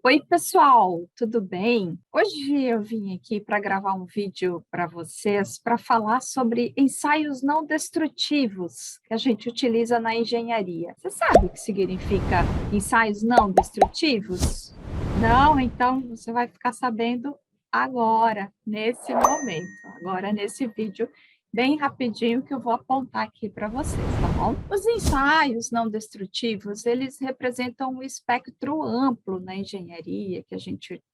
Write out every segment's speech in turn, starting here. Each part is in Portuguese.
Oi, pessoal, tudo bem? Hoje eu vim aqui para gravar um vídeo para vocês para falar sobre ensaios não destrutivos que a gente utiliza na engenharia. Você sabe o que significa ensaios não destrutivos? Não? Então você vai ficar sabendo agora, nesse momento, agora nesse vídeo bem rapidinho que eu vou apontar aqui para vocês, tá bom? Os ensaios não destrutivos, eles representam um espectro amplo na engenharia, que a gente,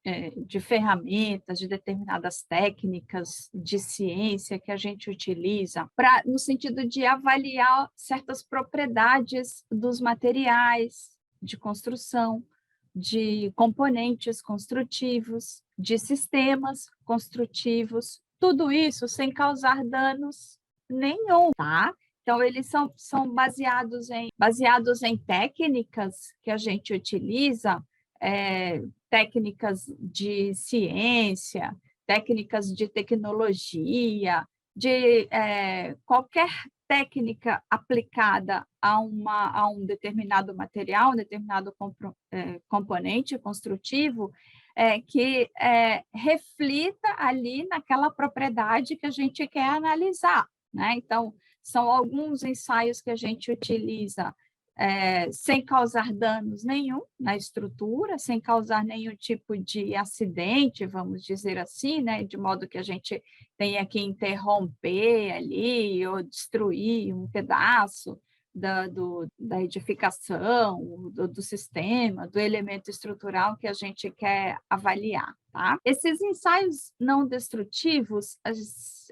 de ferramentas, de determinadas técnicas de ciência que a gente utiliza no sentido de avaliar certas propriedades dos materiais de construção, de componentes construtivos, de sistemas construtivos, tudo isso sem causar danos nenhum, tá? Então, eles são baseados em técnicas que a gente utiliza, técnicas de ciência, técnicas de tecnologia, de qualquer técnica aplicada a um determinado material, um determinado componente construtivo, que reflita ali naquela propriedade que a gente quer analisar, né? Então, são alguns ensaios que a gente utiliza sem causar danos nenhum na estrutura, sem causar nenhum tipo de acidente, vamos dizer assim, né? De modo que a gente tenha que interromper ali ou destruir um pedaço da edificação, do sistema, do elemento estrutural que a gente quer avaliar. Tá? Esses ensaios não destrutivos,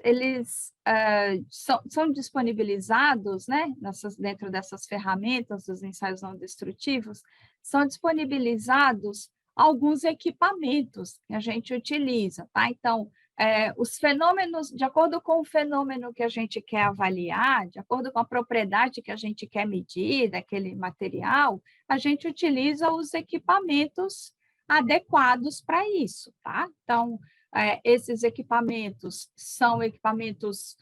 eles são disponibilizados, né, dentro dessas ferramentas dos ensaios não destrutivos, são disponibilizados alguns equipamentos que a gente utiliza. Tá? Então, os fenômenos, de acordo com o fenômeno que a gente quer avaliar, de acordo com a propriedade que a gente quer medir daquele material, a gente utiliza os equipamentos adequados para isso, tá? Então, esses equipamentos são equipamentos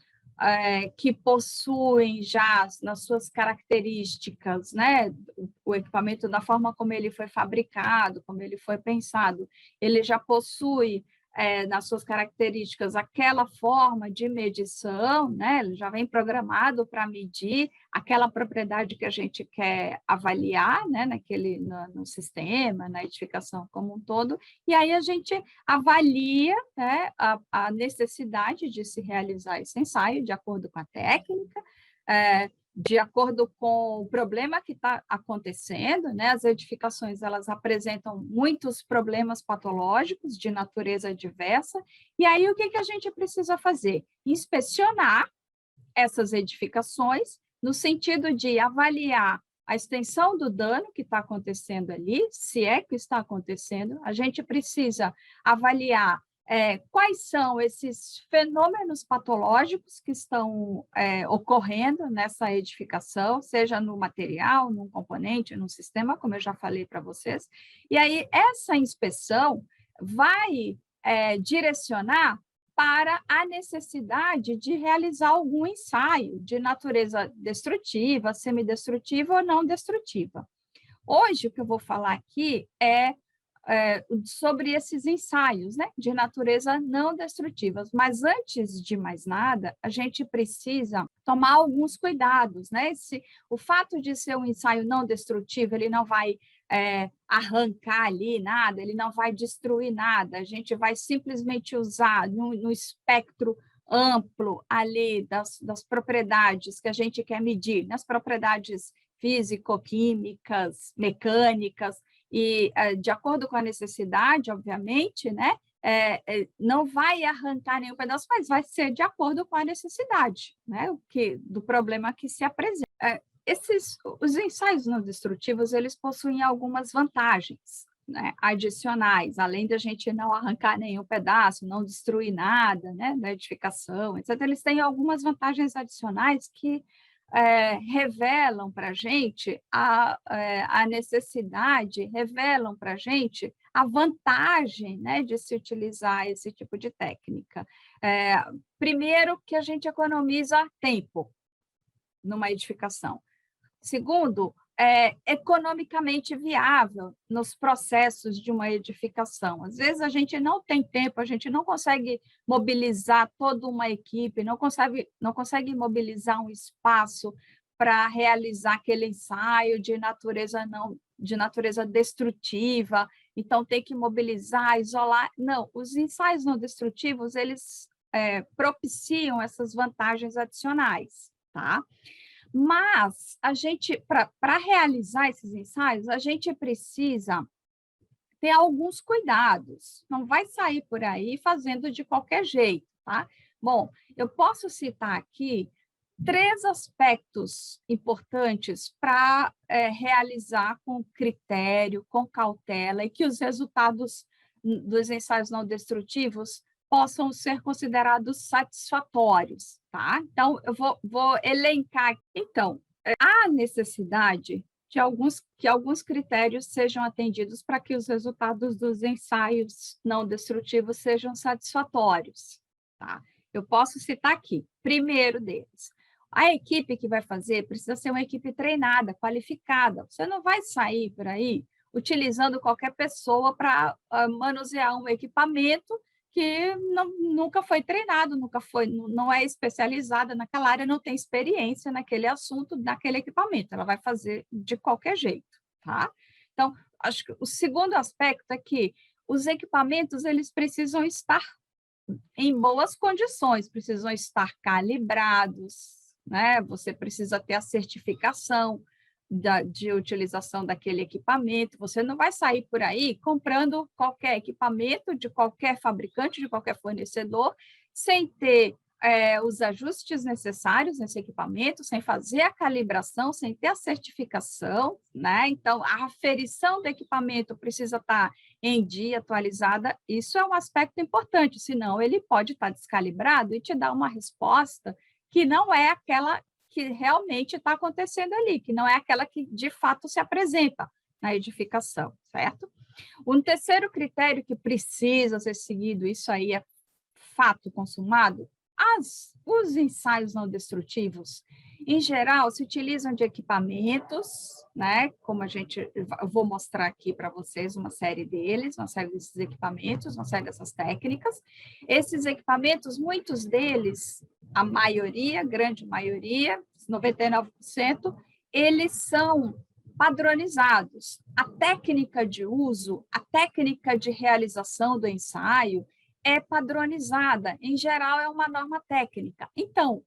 que possuem já nas suas características, né? O equipamento, da forma como ele foi fabricado, como ele foi pensado, ele já possui nas suas características aquela forma de medição, né? Ele já vem programado para medir aquela propriedade que a gente quer avaliar, né? No sistema, na edificação como um todo, e aí a gente avalia, né, a necessidade de se realizar esse ensaio de acordo com a técnica, de acordo com o problema que está acontecendo, né? As edificações elas apresentam muitos problemas patológicos de natureza diversa, e aí o que a gente precisa fazer? Inspecionar essas edificações no sentido de avaliar a extensão do dano que está acontecendo ali, se é que está acontecendo, a gente precisa avaliar quais são esses fenômenos patológicos que estão ocorrendo nessa edificação, seja no material, num componente, num sistema, como eu já falei para vocês. E aí, essa inspeção vai direcionar para a necessidade de realizar algum ensaio de natureza destrutiva, semidestrutiva ou não destrutiva. Hoje, o que eu vou falar aqui é sobre esses ensaios, né, de natureza não destrutivas. Mas antes de mais nada, a gente precisa tomar alguns cuidados, né? O fato de ser um ensaio não destrutivo, ele não vai arrancar ali nada, ele não vai destruir nada. A gente vai simplesmente usar no espectro amplo ali das propriedades que a gente quer medir, nas propriedades físico-químicas, mecânicas, e de acordo com a necessidade, obviamente, né, não vai arrancar nenhum pedaço, mas vai ser de acordo com a necessidade, né, do problema que se apresenta. Os ensaios não destrutivos, eles possuem algumas vantagens, né, adicionais, além da gente não arrancar nenhum pedaço, não destruir nada, né, da edificação, etc. Eles têm algumas vantagens adicionais que revelam para a gente a necessidade, revelam para a gente a vantagem, né, de se utilizar esse tipo de técnica. Primeiro, que a gente economiza tempo numa edificação. Segundo, economicamente viável nos processos de uma edificação. Às vezes a gente não tem tempo, a gente não consegue mobilizar toda uma equipe, não consegue mobilizar um espaço para realizar aquele ensaio de natureza destrutiva, então tem que mobilizar, isolar. Não, os ensaios não destrutivos, eles propiciam essas vantagens adicionais, tá? Mas a gente, para realizar esses ensaios, a gente precisa ter alguns cuidados. Não vai sair por aí fazendo de qualquer jeito, tá? Bom, eu posso citar aqui 3 aspectos importantes para realizar com critério, com cautela, e que os resultados dos ensaios não destrutivos possam ser considerados satisfatórios, tá? Então, eu vou elencar. Então, há necessidade de que alguns critérios sejam atendidos para que os resultados dos ensaios não destrutivos sejam satisfatórios, tá? Eu posso citar aqui, primeiro deles, a equipe que vai fazer precisa ser uma equipe treinada, qualificada. Você não vai sair por aí utilizando qualquer pessoa para manusear um equipamento que nunca foi treinado, não é especializada naquela área, não tem experiência naquele assunto, naquele equipamento. Ela vai fazer de qualquer jeito, tá? Então, acho que o segundo aspecto é que os equipamentos eles precisam estar em boas condições, precisam estar calibrados, né? Você precisa ter a certificação de utilização daquele equipamento. Você não vai sair por aí comprando qualquer equipamento de qualquer fabricante, de qualquer fornecedor, sem ter os ajustes necessários nesse equipamento, sem fazer a calibração, sem ter a certificação, né? Então, a aferição do equipamento precisa estar em dia, atualizada. Isso é um aspecto importante, senão ele pode estar descalibrado e te dar uma resposta que não é aquela que realmente está acontecendo ali, que não é aquela que de fato se apresenta na edificação, certo? Um terceiro critério que precisa ser seguido, isso aí é fato consumado, os ensaios não destrutivos, em geral, se utilizam de equipamentos, né? Como eu vou mostrar aqui para vocês uma série deles, uma série desses equipamentos, uma série dessas técnicas. Esses equipamentos, muitos deles, a maioria, grande maioria, 99%, eles são padronizados. A técnica de uso, a técnica de realização do ensaio é padronizada. Em geral, é uma norma técnica. Então,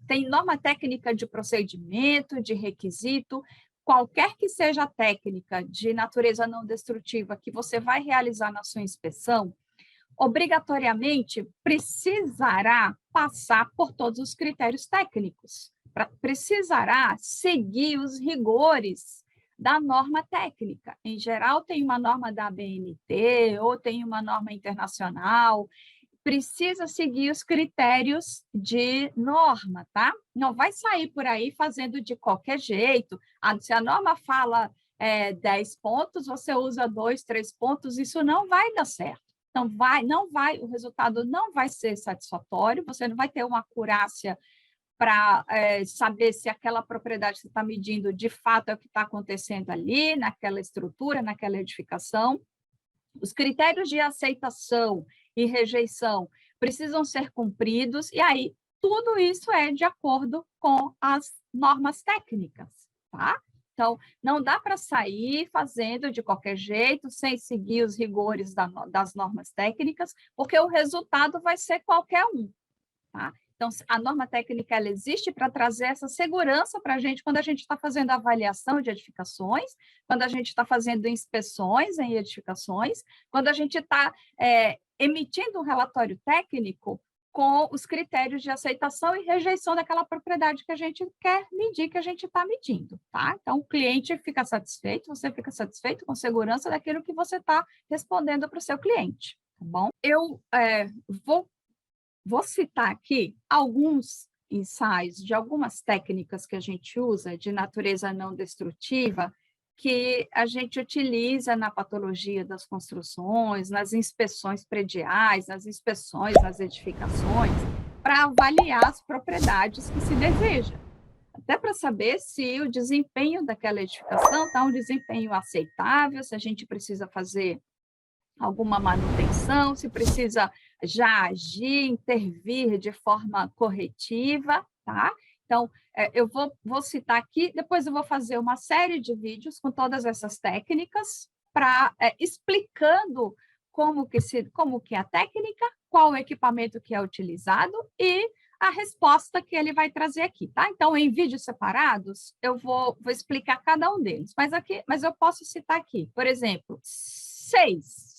tem norma técnica de procedimento, de requisito, qualquer que seja a técnica de natureza não destrutiva que você vai realizar na sua inspeção, obrigatoriamente precisará passar por todos os critérios técnicos, precisará seguir os rigores da norma técnica. Em geral, tem uma norma da ABNT ou tem uma norma internacional, precisa seguir os critérios de norma, tá? Não vai sair por aí fazendo de qualquer jeito. Se a norma fala 10 pontos, você usa 2, 3 pontos, isso não vai dar certo. Então, o resultado não vai ser satisfatório, você não vai ter uma acurácia para saber se aquela propriedade que você está medindo de fato é o que está acontecendo ali, naquela estrutura, naquela edificação. Os critérios de aceitação e rejeição precisam ser cumpridos, e aí tudo isso é de acordo com as normas técnicas, tá? Então, não dá para sair fazendo de qualquer jeito, sem seguir os rigores das normas técnicas, porque o resultado vai ser qualquer um, tá? Então, a norma técnica ela existe para trazer essa segurança para a gente quando a gente está fazendo avaliação de edificações, quando a gente está fazendo inspeções em edificações, quando a gente está emitindo um relatório técnico com os critérios de aceitação e rejeição daquela propriedade que a gente quer medir, que a gente está medindo, tá? Então, o cliente fica satisfeito, você fica satisfeito com segurança daquilo que você está respondendo para o seu cliente, tá bom? Eu vou citar aqui alguns ensaios de algumas técnicas que a gente usa de natureza não destrutiva, que a gente utiliza na patologia das construções, nas inspeções prediais, nas inspeções nas edificações, para avaliar as propriedades que se deseja. até para saber se o desempenho daquela edificação está um desempenho aceitável, se a gente precisa fazer alguma manutenção, se precisa já agir, intervir de forma corretiva, tá? Então, eu vou citar aqui, depois eu vou fazer uma série de vídeos com todas essas técnicas, explicando como que é a técnica, qual o equipamento que é utilizado e a resposta que ele vai trazer aqui, tá? Então, em vídeos separados, eu vou explicar cada um deles, mas eu posso citar aqui, por exemplo, 6,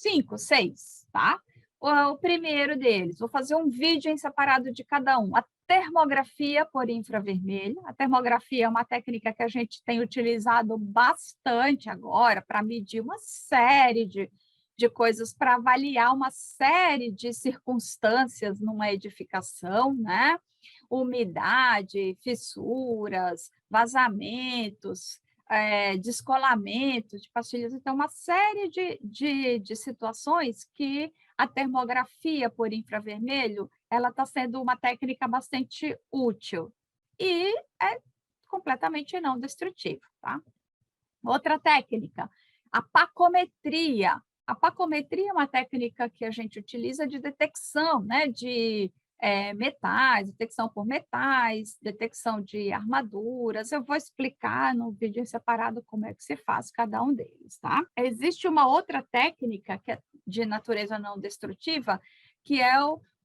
tá? O primeiro deles, vou fazer um vídeo em separado de cada um. A termografia por infravermelho. A termografia é uma técnica que a gente tem utilizado bastante agora para medir uma série de coisas, para avaliar uma série de circunstâncias numa edificação, né? Umidade, fissuras, vazamentos, descolamento de pastilhas. Então, uma série de situações que a termografia por infravermelho ela está sendo uma técnica bastante útil e é completamente não destrutiva, tá? Outra técnica, a pacometria. A pacometria é uma técnica que a gente utiliza de detecção, né, de metais, detecção por metais, detecção de armaduras. Eu vou explicar no vídeo em separado como é que se faz cada um deles, tá? Existe uma outra técnica que é de natureza não destrutiva, que é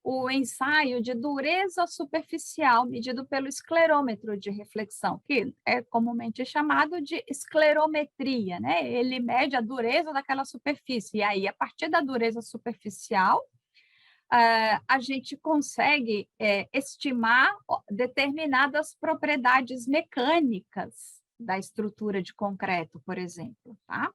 o ensaio de dureza superficial medido pelo esclerômetro de reflexão, que é comumente chamado de esclerometria, né? Ele mede a dureza daquela superfície, e aí, a partir da dureza superficial, a gente consegue estimar determinadas propriedades mecânicas da estrutura de concreto, por exemplo, tá?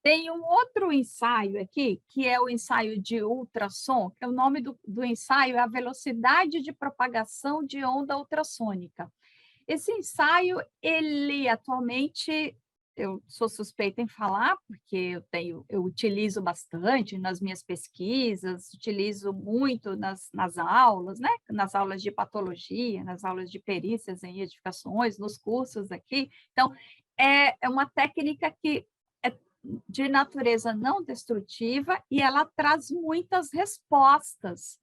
Tem um outro ensaio aqui, que é o ensaio de ultrassom, que o nome do ensaio é a velocidade de propagação de onda ultrassônica. Esse ensaio, ele atualmente, eu sou suspeita em falar, porque eu utilizo bastante nas minhas pesquisas, utilizo muito nas aulas, né? Nas aulas de patologia, nas aulas de perícias em edificações, nos cursos aqui. Então, é uma técnica que é de natureza não destrutiva e ela traz muitas respostas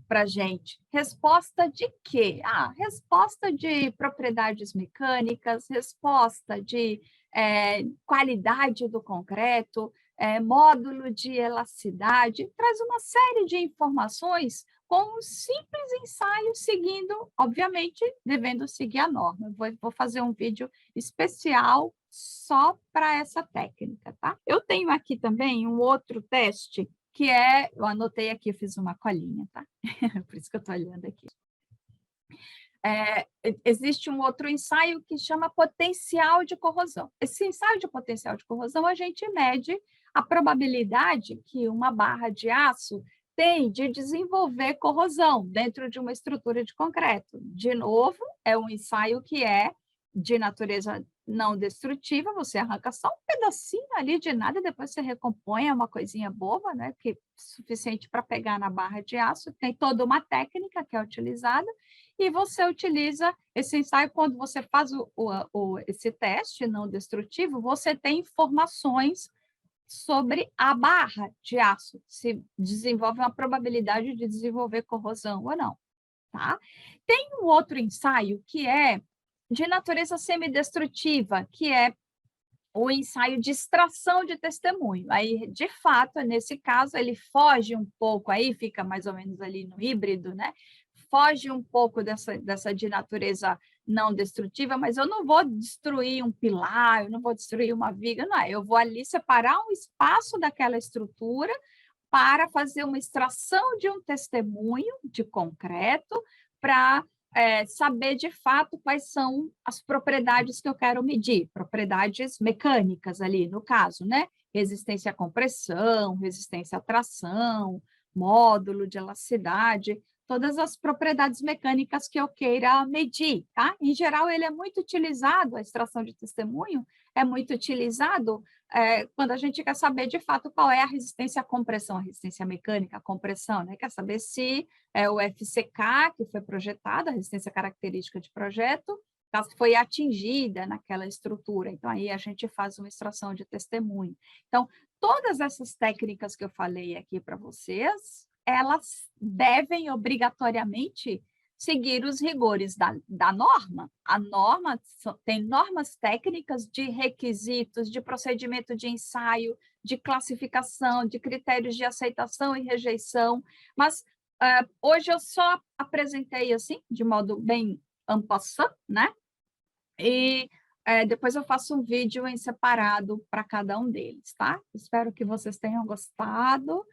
para a gente. Resposta de quê? Resposta de propriedades mecânicas, resposta de qualidade do concreto, módulo de elasticidade, traz uma série de informações com um simples ensaio seguindo, obviamente, devendo seguir a norma. Vou fazer um vídeo especial só para essa técnica, tá? Eu tenho aqui também um outro teste que eu anotei aqui, eu fiz uma colinha, tá? Por isso que eu estou olhando aqui. Existe um outro ensaio que chama potencial de corrosão. Esse ensaio de potencial de corrosão, a gente mede a probabilidade que uma barra de aço tem de desenvolver corrosão dentro de uma estrutura de concreto. De novo, é um ensaio que é de natureza não destrutiva, você arranca só um pedacinho ali de nada, depois você recompõe, é uma coisinha boba, né, que é suficiente para pegar na barra de aço, tem toda uma técnica que é utilizada, e você utiliza esse ensaio quando você faz esse teste não destrutivo, você tem informações sobre a barra de aço, se desenvolve uma probabilidade de desenvolver corrosão ou não, tá? Tem um outro ensaio que é de natureza semidestrutiva, que é o ensaio de extração de testemunho. Aí, de fato, nesse caso, ele foge um pouco, aí fica mais ou menos ali no híbrido, né? Foge um pouco dessa de natureza não destrutiva, mas eu não vou destruir um pilar, eu não vou destruir uma viga, não é. Eu vou ali separar um espaço daquela estrutura para fazer uma extração de um testemunho de concreto para saber de fato quais são as propriedades que eu quero medir, propriedades mecânicas ali, no caso, né? Resistência à compressão, resistência à tração, módulo de elasticidade, todas as propriedades mecânicas que eu queira medir, tá? Em geral, ele é muito utilizado, a extração de testemunho, é muito utilizado quando a gente quer saber, de fato, qual é a resistência à compressão, a resistência mecânica à compressão, né? Quer saber se é o FCK, que foi projetado, a resistência característica de projeto, foi atingida naquela estrutura. Então, aí a gente faz uma extração de testemunho. Então, todas essas técnicas que eu falei aqui para vocês, elas devem obrigatoriamente seguir os rigores da norma. A norma tem normas técnicas de requisitos, de procedimento de ensaio, de classificação, de critérios de aceitação e rejeição, mas hoje eu só apresentei assim, de modo bem en passant, né? E depois eu faço um vídeo em separado para cada um deles, tá? Espero que vocês tenham gostado.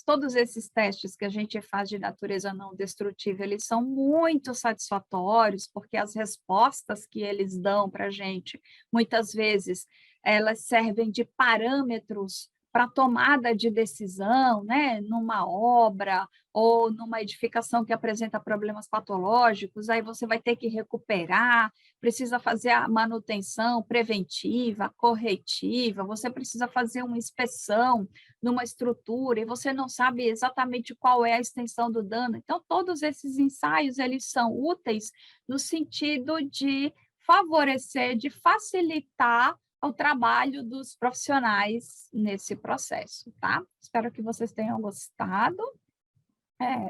Todos esses testes que a gente faz de natureza não destrutiva, eles são muito satisfatórios, porque as respostas que eles dão para a gente, muitas vezes, elas servem de parâmetros para tomada de decisão, né, numa obra ou numa edificação que apresenta problemas patológicos, aí você vai ter que recuperar, precisa fazer a manutenção preventiva, corretiva, você precisa fazer uma inspeção numa estrutura e você não sabe exatamente qual é a extensão do dano. Então, todos esses ensaios, eles são úteis no sentido de favorecer, de facilitar o trabalho dos profissionais nesse processo, tá? Espero que vocês tenham gostado.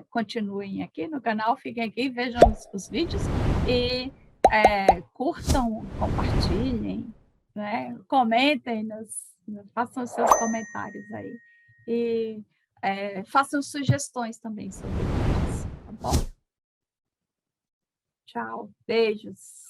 Continuem aqui no canal, fiquem aqui, vejam os vídeos e curtam, compartilhem, né? Comentem, façam os seus comentários aí. E façam sugestões também sobre isso, tá bom? Tchau, beijos.